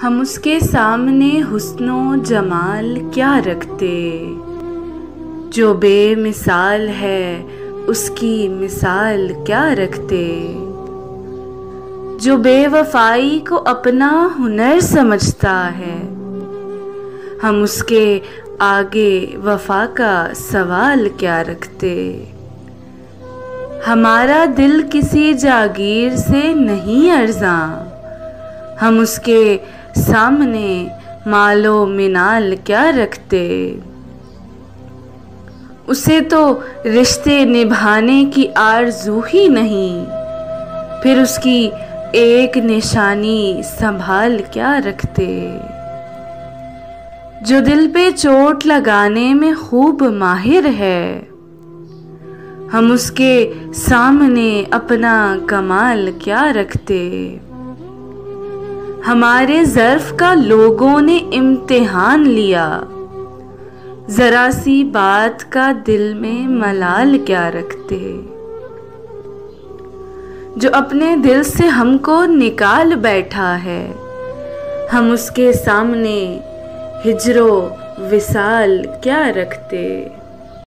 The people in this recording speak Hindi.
हम उसके सामने हुस्नो जमाल क्या रखते। जो बेमिसाल है उसकी मिसाल क्या रखते। जो बेवफाई को अपना हुनर समझता है, हम उसके आगे वफा का सवाल क्या रखते। हमारा दिल किसी जागीर से नहीं अर्ज़ां, हम उसके सामने मालो मिनाल क्या रखते। उसे तो रिश्ते निभाने की आरज़ू ही नहीं, फिर उसकी एक निशानी संभाल क्या रखते। जो दिल पे चोट लगाने में खूब माहिर है, हम उसके सामने अपना कमाल क्या रखते। हमारे ज़र्फ़ का लोगों ने इम्तिहान लिया, ज़रा सी बात का दिल में मलाल क्या रखते। जो अपने दिल से हमको निकाल बैठा है, हम उसके सामने हिज्रो विसाल क्या रखते।